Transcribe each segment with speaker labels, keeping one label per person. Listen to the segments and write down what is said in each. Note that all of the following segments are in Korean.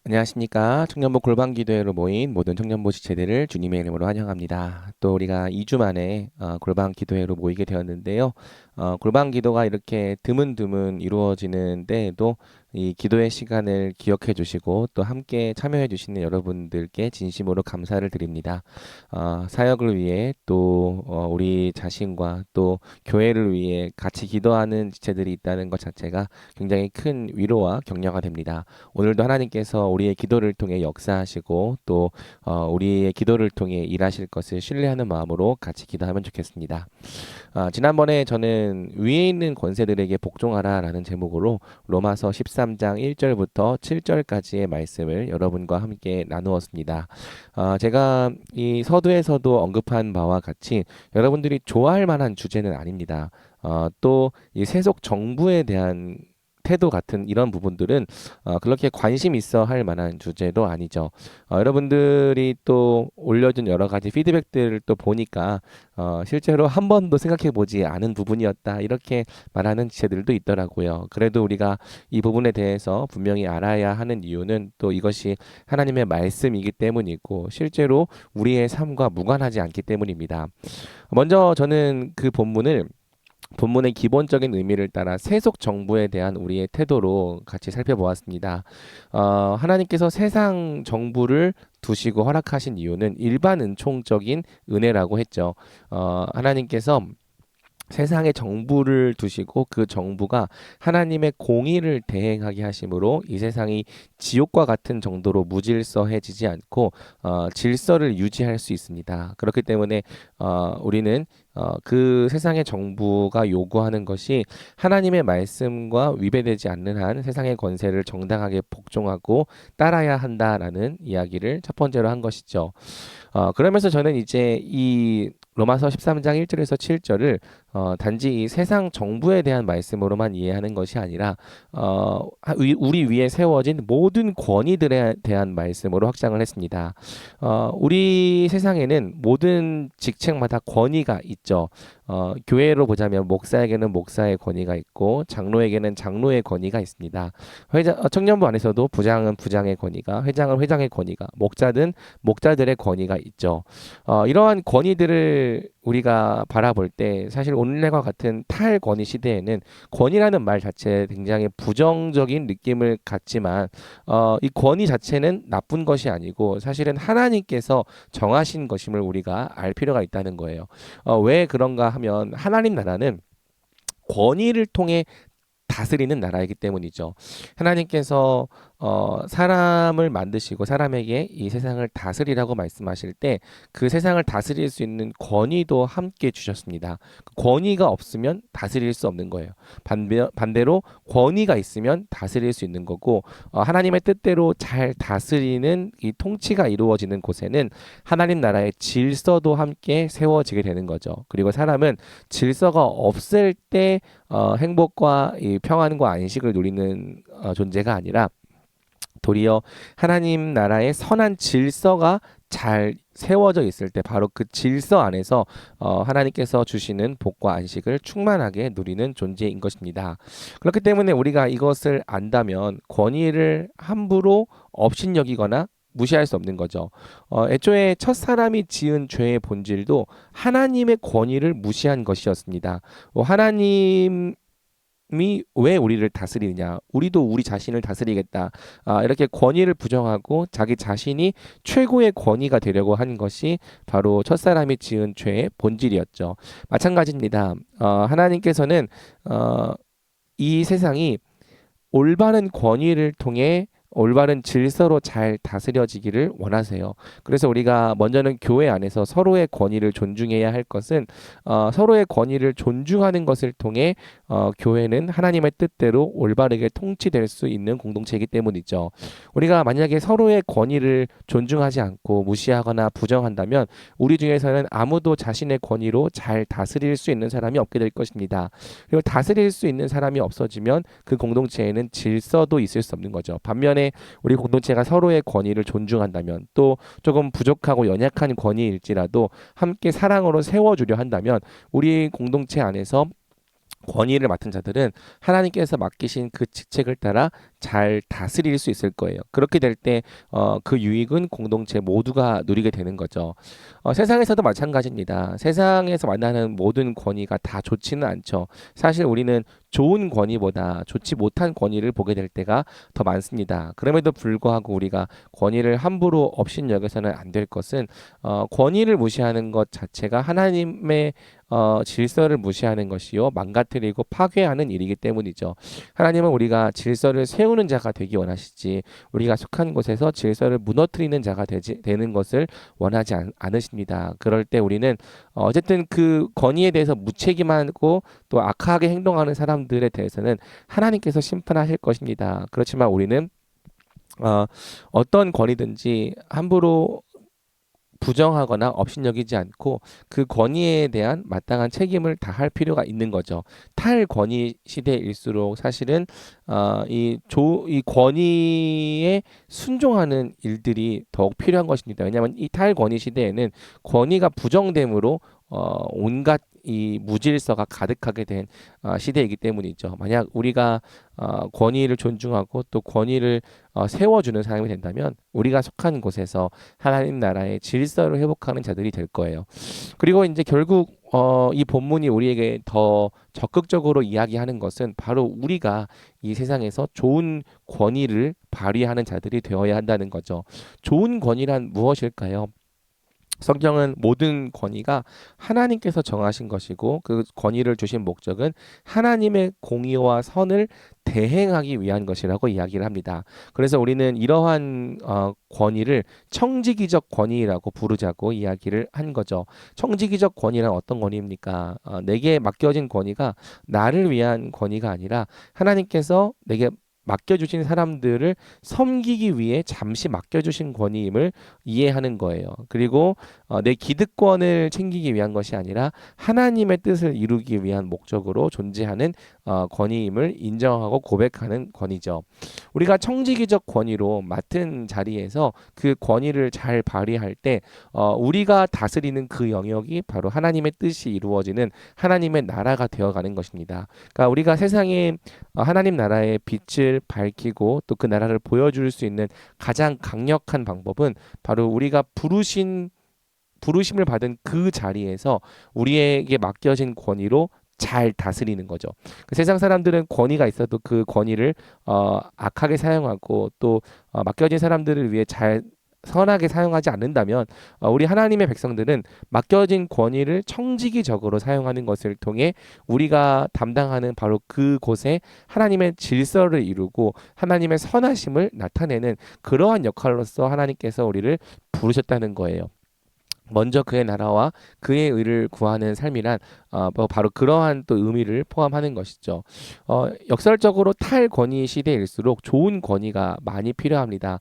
Speaker 1: 안녕하십니까. 청년부 골방기도회로 모인 모든 청년부 지체들을 주님의 이름으로 환영합니다. 또 우리가 2주 만에 골방기도회로 모이게 되었는데요. 골방기도가 이렇게 드문드문 이루어지는데도 이 기도의 시간을 기억해 주시고 또 함께 참여해 주시는 여러분들께 진심으로 감사를 드립니다. 사역을 위해 또 우리 자신과 또 교회를 위해 같이 기도하는 지체들이 있다는 것 자체가 굉장히 큰 위로와 격려가 됩니다. 오늘도 하나님께서 우리의 기도를 통해 역사하시고 또 우리의 기도를 통해 일하실 것을 신뢰하는 마음으로 같이 기도하면 좋겠습니다. 지난번에 저는 위에 있는 권세들에게 복종하라라는 제목으로 로마서 13장 1절부터 7절까지의 말씀을 여러분과 함께 나누었습니다. 제가 이 서두에서도 언급한 바와 같이 여러분들이 좋아할 만한 주제는 아닙니다. 또 이 세속 정부에 대한 태도 같은 이런 부분들은 그렇게 관심 있어 할 만한 주제도 아니죠. 여러분들이 또 올려준 여러 가지 피드백들을 또 보니까 실제로 한 번도 생각해 보지 않은 부분이었다 이렇게 말하는 지체들도 있더라고요. 그래도 우리가 이 부분에 대해서 분명히 알아야 하는 이유는 또 이것이 하나님의 말씀이기 때문이고 실제로 우리의 삶과 무관하지 않기 때문입니다. 먼저 저는 그 본문의 기본적인 의미를 따라 세속 정부에 대한 우리의 태도로 같이 살펴보았습니다. 하나님께서 세상 정부를 두시고 허락하신 이유는 일반 은총적인 은혜라고 했죠. 하나님께서 세상의 정부를 두시고 그 정부가 하나님의 공의를 대행하게 하심으로 이 세상이 지옥과 같은 정도로 무질서해지지 않고 질서를 유지할 수 있습니다. 그렇기 때문에 우리는 그 세상의 정부가 요구하는 것이 하나님의 말씀과 위배되지 않는 한 세상의 권세를 정당하게 복종하고 따라야 한다라는 이야기를 첫 번째로 한 것이죠. 그러면서 저는 이제 이 로마서 13장 1절에서 7절을 단지 이 세상 정부에 대한 말씀으로만 이해하는 것이 아니라 우리 위에 세워진 모든 권위들에 대한 말씀으로 확장을 했습니다. 우리 세상에는 모든 직책마다 권위가 있죠. 교회로 보자면 목사에게는 목사의 권위가 있고 장로에게는 장로의 권위가 있습니다. 청년부 안에서도 부장은 부장의 권위가, 회장은 회장의 권위가, 목자든 목자들의 권위가 있죠. 이러한 권위들을 우리가 바라볼 때 사실 오늘날과 같은 탈권위 시대에는 권위라는 말 자체에 굉장히 부정적인 느낌을 갖지만 이 권위 자체는 나쁜 것이 아니고 사실은 하나님께서 정하신 것임을 우리가 알 필요가 있다는 거예요. 왜 그런가 하면 하나님 나라는 권위를 통해 다스리는 나라이기 때문이죠. 하나님께서 사람을 만드시고 사람에게 이 세상을 다스리라고 말씀하실 때 그 세상을 다스릴 수 있는 권위도 함께 주셨습니다. 그 권위가 없으면 다스릴 수 없는 거예요. 반대로 권위가 있으면 다스릴 수 있는 거고 하나님의 뜻대로 잘 다스리는 이 통치가 이루어지는 곳에는 하나님 나라의 질서도 함께 세워지게 되는 거죠. 그리고 사람은 질서가 없을 때 행복과 이 평안과 안식을 누리는 존재가 아니라 도리어 하나님 나라의 선한 질서가 잘 세워져 있을 때 바로 그 질서 안에서 하나님께서 주시는 복과 안식을 충만하게 누리는 존재인 것입니다. 그렇기 때문에 우리가 이것을 안다면 권위를 함부로 업신여기거나 무시할 수 없는 거죠. 애초에 첫 사람이 지은 죄의 본질도 하나님의 권위를 무시한 것이었습니다. 하나님 왜 우리를 다스리느냐? 우리도 우리 자신을 다스리겠다. 이렇게 권위를 부정하고 자기 자신이 최고의 권위가 되려고 한 것이 바로 첫사람이 지은 죄의 본질이었죠. 마찬가지입니다. 하나님께서는 이 세상이 올바른 권위를 통해 올바른 질서로 잘 다스려지기를 원하세요. 그래서 우리가 먼저는 교회 안에서 서로의 권위를 존중해야 할 것은 서로의 권위를 존중하는 것을 통해 교회는 하나님의 뜻대로 올바르게 통치될 수 있는 공동체이기 때문이죠. 우리가 만약에 서로의 권위를 존중하지 않고 무시하거나 부정한다면 우리 중에서는 아무도 자신의 권위로 잘 다스릴 수 있는 사람이 없게 될 것입니다. 그리고 다스릴 수 있는 사람이 없어지면 그 공동체에는 질서도 있을 수 없는 거죠. 반면에 우리 공동체가 서로의 권위를 존중한다면 또 조금 부족하고 연약한 권위일지라도 함께 사랑으로 세워주려 한다면 우리 공동체 안에서 권위를 맡은 자들은 하나님께서 맡기신 그 직책을 따라 잘 다스릴 수 있을 거예요. 그렇게 될 때 그 유익은 공동체 모두가 누리게 되는 거죠. 세상에서도 마찬가지입니다. 세상에서 만나는 모든 권위가 다 좋지는 않죠. 사실 우리는 좋은 권위보다 좋지 못한 권위를 보게 될 때가 더 많습니다. 그럼에도 불구하고 우리가 권위를 함부로 업신여겨서는 안 될 것은 권위를 무시하는 것 자체가 하나님의 질서를 무시하는 것이요 망가뜨리고 파괴하는 일이기 때문이죠. 하나님은 우리가 질서를 세우는 자가 되기 원하시지 우리가 속한 곳에서 질서를 무너뜨리는 자가 되는 것을 원하지 않으십니다. 그럴 때 우리는 어쨌든 그 권위에 대해서 무책임하고 또 악하게 행동하는 사람들에 대해서는 하나님께서 심판하실 것입니다. 그렇지만 우리는 어떤 권위든지 함부로 부정하거나 업신여기지 않고 그 권위에 대한 마땅한 책임을 다할 필요가 있는 거죠. 탈권위 시대일수록 사실은 이 권위에 순종하는 일들이 더욱 필요한 것입니다. 왜냐하면 이 탈권위 시대에는 권위가 부정됨으로 온갖 이 무질서가 가득하게 된 시대이기 때문이죠. 만약 우리가 권위를 존중하고 또 권위를 세워주는 사람이 된다면 우리가 속한 곳에서 하나님 나라의 질서를 회복하는 자들이 될 거예요. 그리고 이제 결국 이 본문이 우리에게 더 적극적으로 이야기하는 것은 바로 우리가 이 세상에서 좋은 권위를 발휘하는 자들이 되어야 한다는 거죠. 좋은 권위란 무엇일까요? 성경은 모든 권위가 하나님께서 정하신 것이고 그 권위를 주신 목적은 하나님의 공의와 선을 대행하기 위한 것이라고 이야기를 합니다. 그래서 우리는 이러한 권위를 청지기적 권위라고 부르자고 이야기를 한 거죠. 청지기적 권위란 어떤 권위입니까? 내게 맡겨진 권위가 나를 위한 권위가 아니라 하나님께서 내게 맡겨주신 사람들을 섬기기 위해 잠시 맡겨주신 권위임을 이해하는 거예요. 그리고 내 기득권을 챙기기 위한 것이 아니라 하나님의 뜻을 이루기 위한 목적으로 존재하는 권위임을 인정하고 고백하는 권위죠. 우리가 청지기적 권위로 맡은 자리에서 그 권위를 잘 발휘할 때 우리가 다스리는 그 영역이 바로 하나님의 뜻이 이루어지는 하나님의 나라가 되어가는 것입니다. 그러니까 우리가 세상에 하나님 나라의 빛을 밝히고 또 그 나라를 보여줄 수 있는 가장 강력한 방법은 바로 우리가 부르심을 받은 그 자리에서 우리에게 맡겨진 권위로 잘 다스리는 거죠. 그 세상 사람들은 권위가 있어도 그 권위를 악하게 사용하고 또 맡겨진 사람들을 위해 잘 선하게 사용하지 않는다면 우리 하나님의 백성들은 맡겨진 권위를 청지기적으로 사용하는 것을 통해 우리가 담당하는 바로 그곳에 하나님의 질서를 이루고 하나님의 선하심을 나타내는 그러한 역할로서 하나님께서 우리를 부르셨다는 거예요. 먼저 그의 나라와 그의 의를 구하는 삶이란 바로 그러한 또 의미를 포함하는 것이죠. 역설적으로 탈권위 시대일수록 좋은 권위가 많이 필요합니다.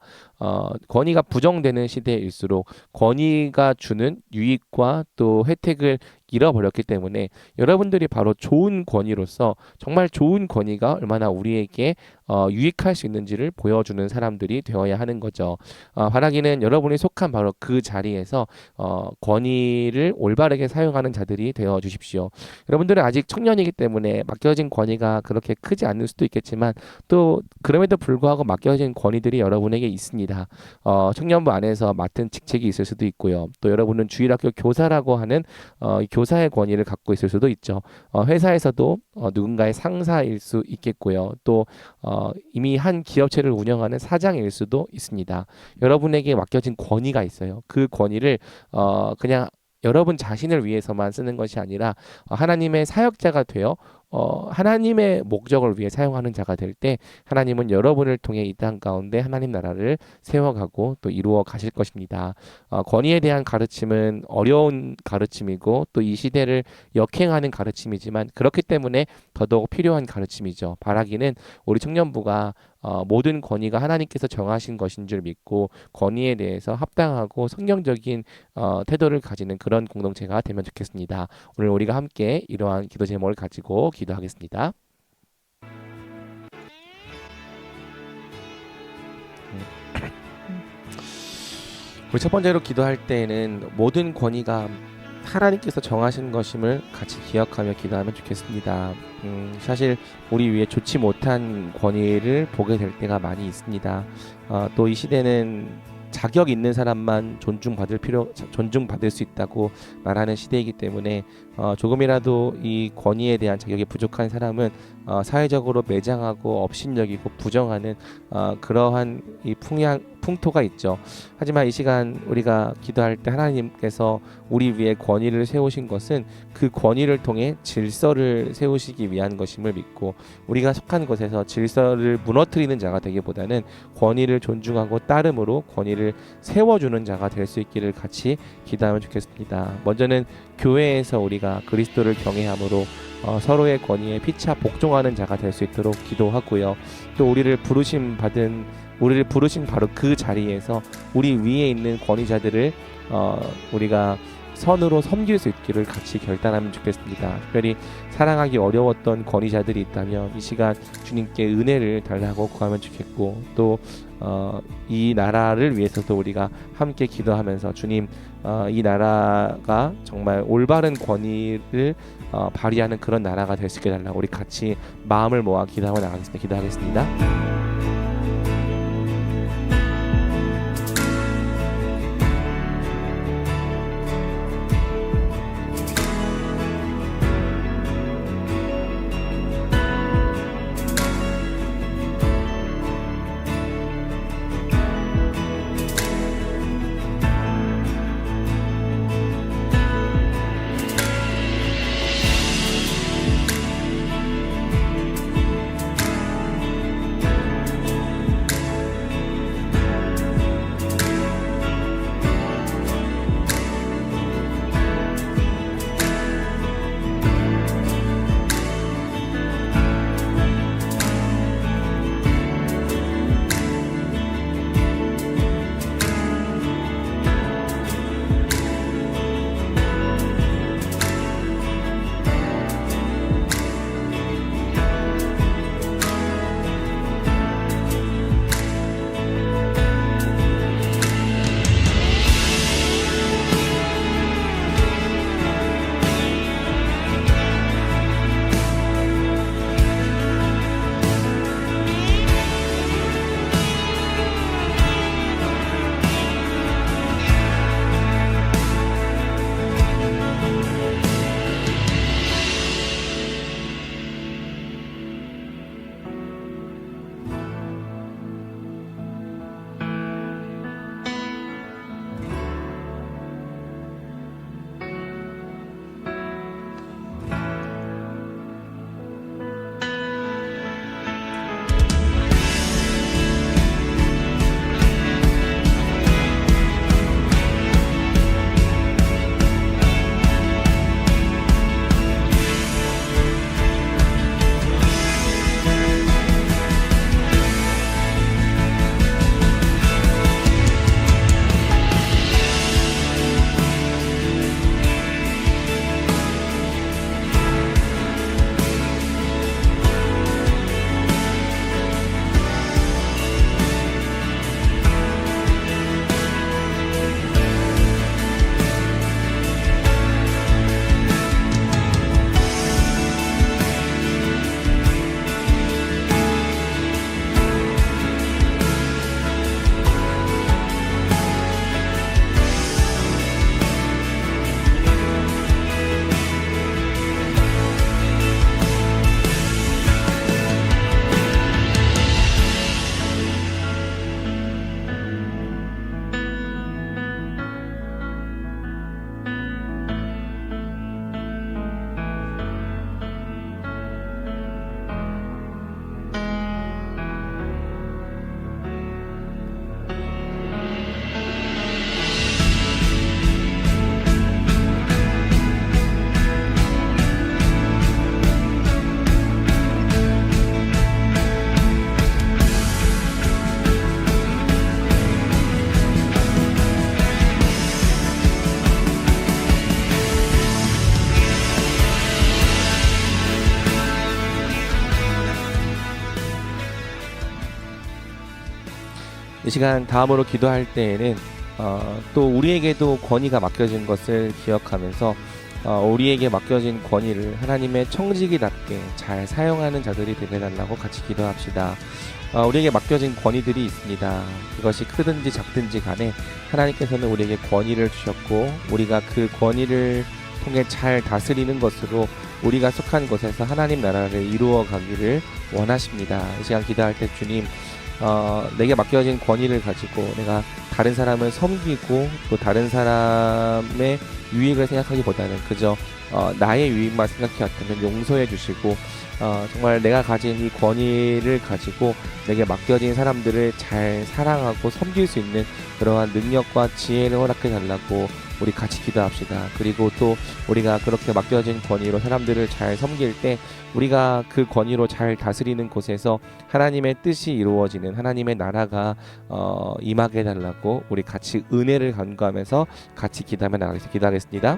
Speaker 1: 권위가 부정되는 시대일수록 권위가 주는 유익과 또 혜택을 잃어버렸기 때문에 여러분들이 바로 좋은 권위로서 정말 좋은 권위가 얼마나 우리에게 유익할 수 있는지를 보여주는 사람들이 되어야 하는 거죠. 바라기는 여러분이 속한 바로 그 자리에서 권위를 올바르게 사용하는 자들이 되어 주십시오. 여러분들은 아직 청년이기 때문에 맡겨진 권위가 그렇게 크지 않을 수도 있겠지만 또 그럼에도 불구하고 맡겨진 권위들이 여러분에게 있습니다. 청년부 안에서 맡은 직책이 있을 수도 있고요. 또 여러분은 주일학교 교사라고 하는 교사의 권위를 갖고 있을 수도 있죠. 회사에서도 누군가의 상사일 수 있겠고요. 또 이미 한 기업체를 운영하는 사장일 수도 있습니다. 여러분에게 맡겨진 권위가 있어요. 그 권위를 그냥 여러분 자신을 위해서만 쓰는 것이 아니라 하나님의 사역자가 되어 하나님의 목적을 위해 사용하는 자가 될 때 하나님은 여러분을 통해 이 땅 가운데 하나님 나라를 세워가고 또 이루어 가실 것입니다. 권위에 대한 가르침은 어려운 가르침이고 또 이 시대를 역행하는 가르침이지만 그렇기 때문에 더더욱 필요한 가르침이죠. 바라기는 우리 청년부가 모든 권위가 하나님께서 정하신 것인 줄 믿고 권위에 대해서 합당하고 성경적인 태도를 가지는 그런 공동체가 되면 좋겠습니다. 오늘 우리가 함께 이러한 기도 제목을 가지고 기도하겠습니다. 우리 첫 번째로 기도할 때에는 모든 권위가 하나님께서 정하신 것임을 같이 기억하며 기도하면 좋겠습니다. 사실 우리 위에 좋지 못한 권위를 보게 될 때가 많이 있습니다. 또 이 시대는 자격 있는 사람만 존중받을 수 있다고 말하는 시대이기 때문에 조금이라도 이 권위에 대한 자격이 부족한 사람은 사회적으로 매장하고 업신여기고 부정하는 그러한 이 풍토가 있죠. 하지만 이 시간 우리가 기도할 때 하나님께서 우리 위에 권위를 세우신 것은 그 권위를 통해 질서를 세우시기 위한 것임을 믿고, 우리가 속한 곳에서 질서를 무너뜨리는 자가 되기보다는 권위를 존중하고 따름으로 권위를 세워주는 자가 될 수 있기를 같이 기도하면 좋겠습니다. 먼저는 교회에서 우리가 그리스도를 경외함으로 서로의 권위에 피차 복종하는 자가 될 수 있도록 기도하고요. 또 우리를 부르신 바로 그 자리에서 우리 위에 있는 권위자들을 우리가 선으로 섬길 수 있기를 같이 결단하면 좋겠습니다. 특별히 사랑하기 어려웠던 권위자들이 있다면 이 시간 주님께 은혜를 달라고 구하면 좋겠고, 또 이 나라를 위해서도 우리가 함께 기도하면서 주님, 이 나라가 정말 올바른 권위를 발휘하는 그런 나라가 될 수 있게 달라고 우리 같이 마음을 모아 기도하고 나가겠습니다. 기도하겠습니다. 이 시간 다음으로 기도할 때에는 또 우리에게도 권위가 맡겨진 것을 기억하면서 우리에게 맡겨진 권위를 하나님의 청지기답게 잘 사용하는 자들이 되게 달라고 같이 기도합시다. 우리에게 맡겨진 권위들이 있습니다. 그것이 크든지 작든지 간에 하나님께서는 우리에게 권위를 주셨고 우리가 그 권위를 통해 잘 다스리는 것으로 우리가 속한 곳에서 하나님 나라를 이루어 가기를 원하십니다. 이 시간 기도할 때 주님, 내게 맡겨진 권위를 가지고 내가 다른 사람을 섬기고 또 다른 사람의 유익을 생각하기보다는 그저 나의 유익만 생각해왔다면 용서해 주시고 정말 내가 가진 이 권위를 가지고 내게 맡겨진 사람들을 잘 사랑하고 섬길 수 있는 그러한 능력과 지혜를 허락해 달라고 우리 같이 기도합시다. 그리고 또 우리가 그렇게 맡겨진 권위로 사람들을 잘 섬길 때 우리가 그 권위로 잘 다스리는 곳에서 하나님의 뜻이 이루어지는 하나님의 나라가 임하게 해달라고 우리 같이 은혜를 간구하면서 같이 기도하겠습니다.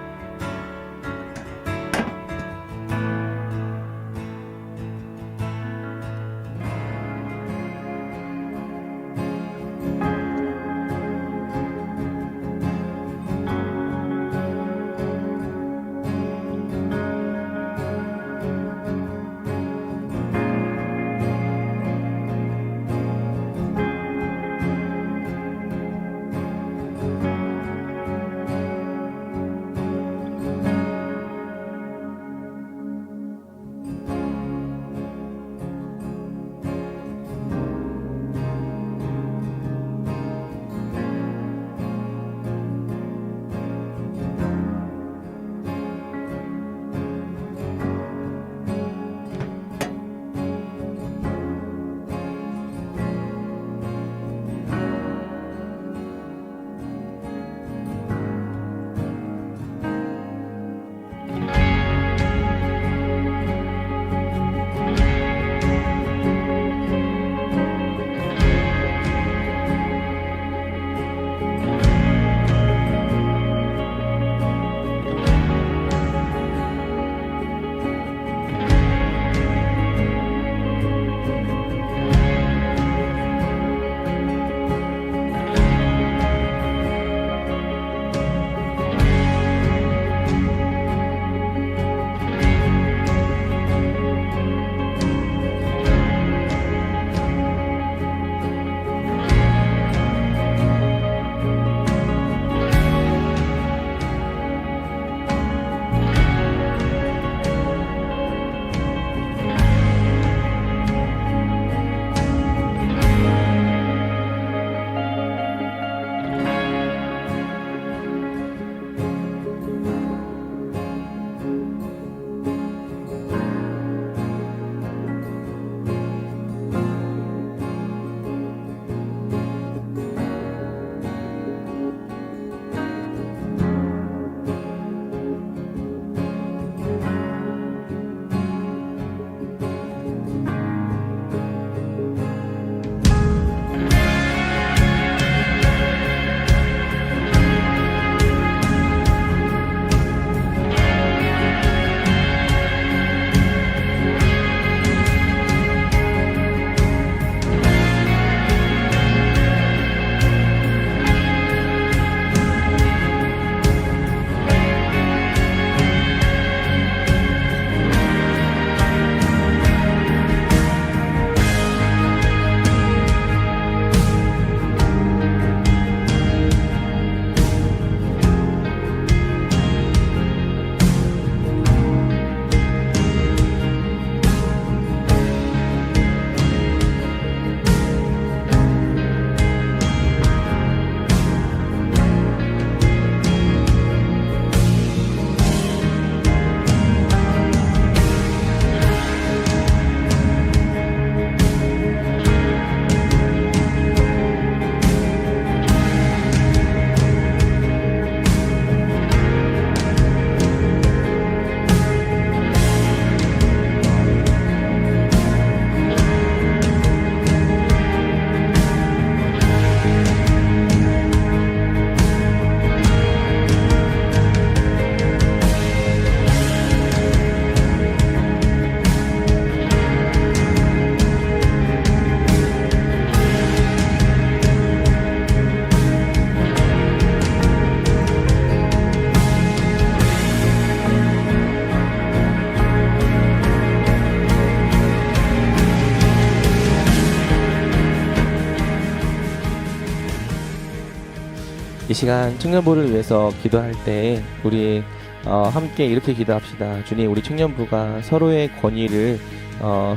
Speaker 1: 이 시간 청년부를 위해서 기도할 때 우리 함께 이렇게 기도합시다. 주님, 우리 청년부가 서로의 권위를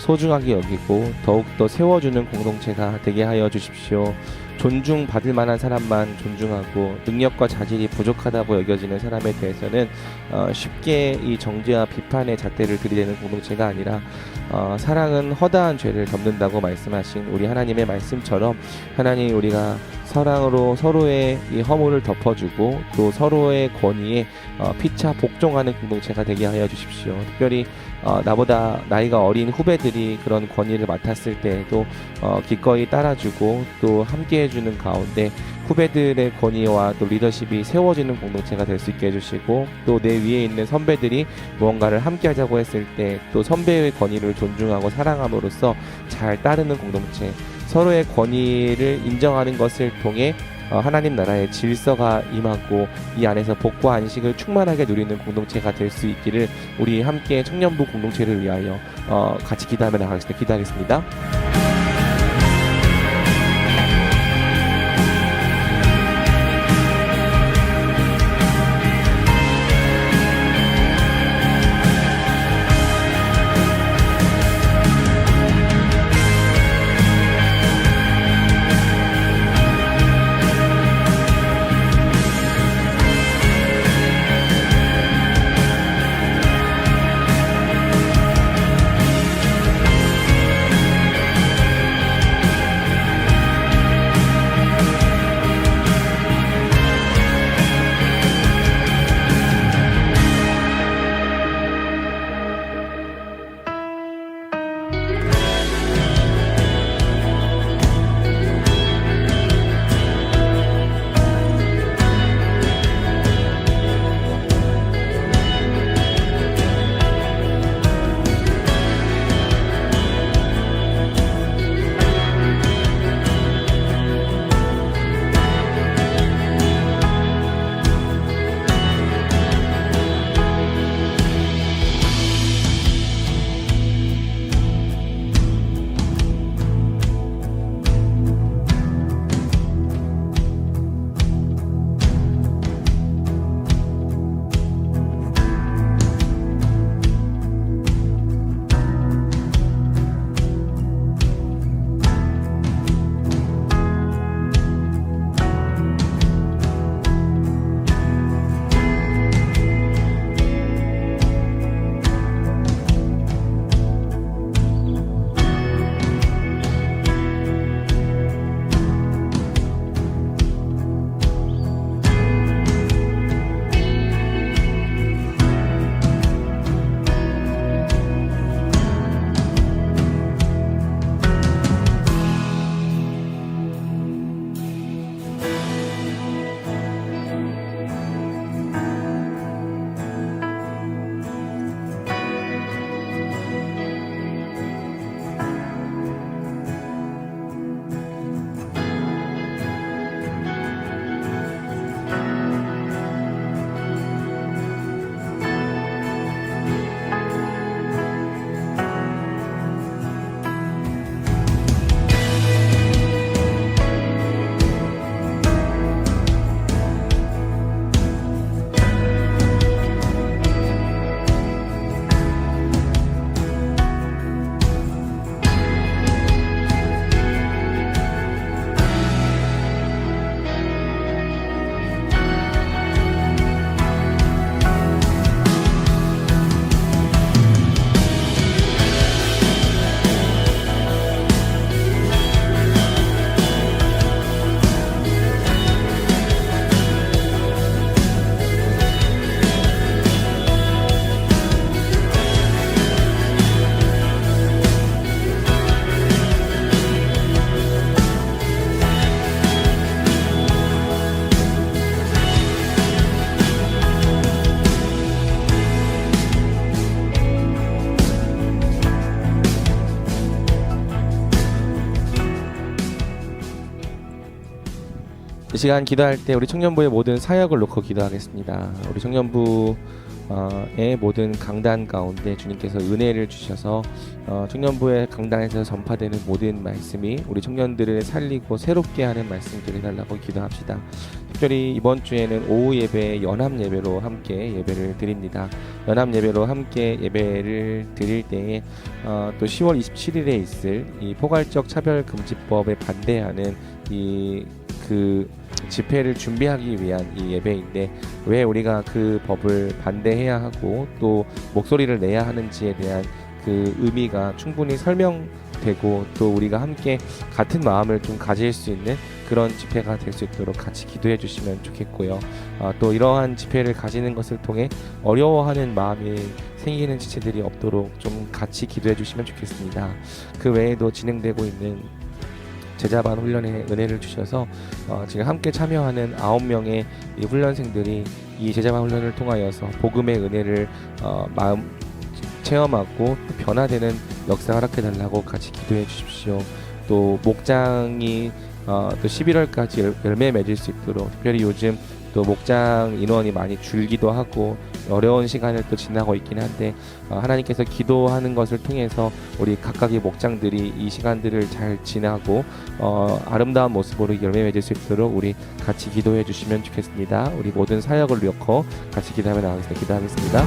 Speaker 1: 소중하게 여기고 더욱더 세워주는 공동체가 되게 하여 주십시오. 존중받을 만한 사람만 존중하고 능력과 자질이 부족하다고 여겨지는 사람에 대해서는 쉽게 이 정죄와 비판의 잣대를 들이대는 공동체가 아니라 사랑은 허다한 죄를 덮는다고 말씀하신 우리 하나님의 말씀처럼, 하나님, 우리가 사랑으로 서로의 이 허물을 덮어주고 또 서로의 권위에 피차 복종하는 공동체가 되게 하여 주십시오. 특별히 나보다 나이가 어린 후배들이 그런 권위를 맡았을 때에도 기꺼이 따라주고 또 함께 해주는 가운데 후배들의 권위와 또 리더십이 세워지는 공동체가 될 수 있게 해주시고, 또 내 위에 있는 선배들이 무언가를 함께 하자고 했을 때 또 선배의 권위를 존중하고 사랑함으로써 잘 따르는 공동체, 서로의 권위를 인정하는 것을 통해 하나님 나라의 질서가 임하고 이 안에서 복과 안식을 충만하게 누리는 공동체가 될 수 있기를 우리 함께 청년부 공동체를 위하여 같이 기도하며 나가겠습니다. 기도하겠습니다. 이 시간 기도할 때 우리 청년부의 모든 사역을 놓고 기도하겠습니다. 우리 청년부 의 모든 강단 가운데 주님께서 은혜를 주셔서 청년부의 강단에서 전파되는 모든 말씀이 우리 청년들을 살리고 새롭게 하는 말씀들을 해달라고 기도합시다. 특별히 이번 주에는 오후 예배 연합 예배로 함께 예배를 드립니다. 연합 예배로 함께 예배를 드릴 때에 또 10월 27일에 있을 이 포괄적 차별금지법에 반대하는 그 집회를 준비하기 위한 이 예배인데, 왜 우리가 그 법을 반대해야 하고 또 목소리를 내야 하는지에 대한 그 의미가 충분히 설명되고, 또 우리가 함께 같은 마음을 좀 가질 수 있는 그런 집회가 될 수 있도록 같이 기도해 주시면 좋겠고요. 또 이러한 집회를 가지는 것을 통해 어려워하는 마음이 생기는 지체들이 없도록 좀 같이 기도해 주시면 좋겠습니다. 그 외에도 진행되고 있는 제자반 훈련에 은혜를 주셔서 지금 함께 참여하는 9명의 이 훈련생들이 이 제자반 훈련을 통하여서 복음의 은혜를 마음 체험하고 또 변화되는 역사 허락해 달라고 같이 기도해 주십시오. 또 목장이 또 11월까지 열매 맺을 수 있도록, 특별히 요즘 또 목장 인원이 많이 줄기도 하고 어려운 시간을 또 지나고 있긴 한데, 하나님께서 기도하는 것을 통해서 우리 각각의 목장들이 이 시간들을 잘 지나고 아름다운 모습으로 열매 맺을 수 있도록 우리 같이 기도해 주시면 좋겠습니다. 우리 모든 사역을 놓고 같이 기도하며 나가겠습니다. 기도하겠습니다.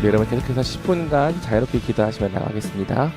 Speaker 1: 여러분 계속해서 10분간 자유롭게 기도하시며 나가겠습니다.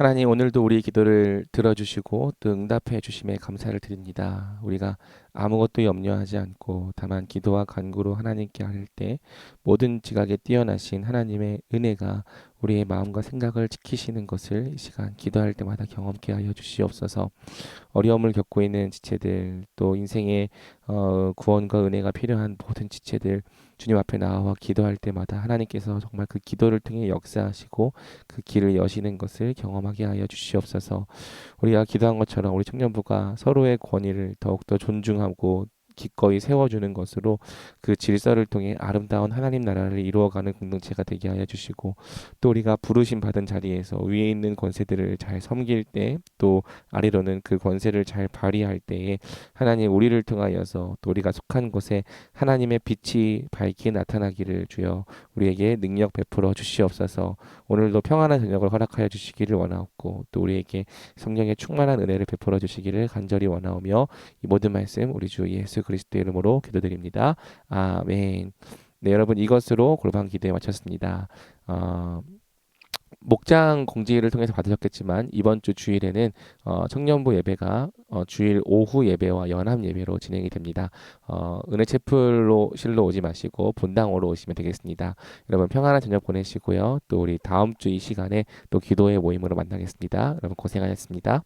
Speaker 1: 하나님, 오늘도 우리 기도를 들어주시고 또 응답해 주심에 감사를 드립니다. 우리가 아무것도 염려하지 않고 다만 기도와 간구로 하나님께 아뢰 때 모든 지각에 뛰어나신 하나님의 은혜가 우리의 마음과 생각을 지키시는 것을 이 시간 기도할 때마다 경험케 하여 주시옵소서. 어려움을 겪고 있는 지체들, 또 인생의 구원과 은혜가 필요한 모든 지체들, 주님 앞에 나와 기도할 때마다 하나님께서 정말 그 기도를 통해 역사하시고 그 길을 여시는 것을 경험하게 하여 주시옵소서. 우리가 기도한 것처럼 우리 청년부가 서로의 권위를 더욱더 존중하고 기꺼이 세워주는 것으로 그 질서를 통해 아름다운 하나님 나라를 이루어가는 공동체가 되게 하여 주시고, 또 우리가 부르심 받은 자리에서 위에 있는 권세들을 잘 섬길 때, 또 아래로는 그 권세를 잘 발휘할 때에 하나님, 우리를 통하여서 또 우리가 속한 곳에 하나님의 빛이 밝게 나타나기를 주여 우리에게 능력 베풀어 주시옵소서. 오늘도 평안한 저녁을 허락하여 주시기를 원하옵고, 또 우리에게 성령의 충만한 은혜를 베풀어 주시기를 간절히 원하오며, 이 모든 말씀 우리 주 예수 그리스도의 이름으로 기도드립니다. 아멘. 네, 여러분, 이것으로 골방 기도에 마쳤습니다. 어, 목장 공지를 통해서 받으셨겠지만 이번 주 주일에는 청년부 예배가 주일 오후 예배와 연합 예배로 진행이 됩니다. 은혜 채플로 실로 오지 마시고 본당으로 오시면 되겠습니다. 여러분, 평안한 저녁 보내시고요. 또 우리 다음 주 이 시간에 또 기도의 모임으로 만나겠습니다. 여러분, 고생하셨습니다.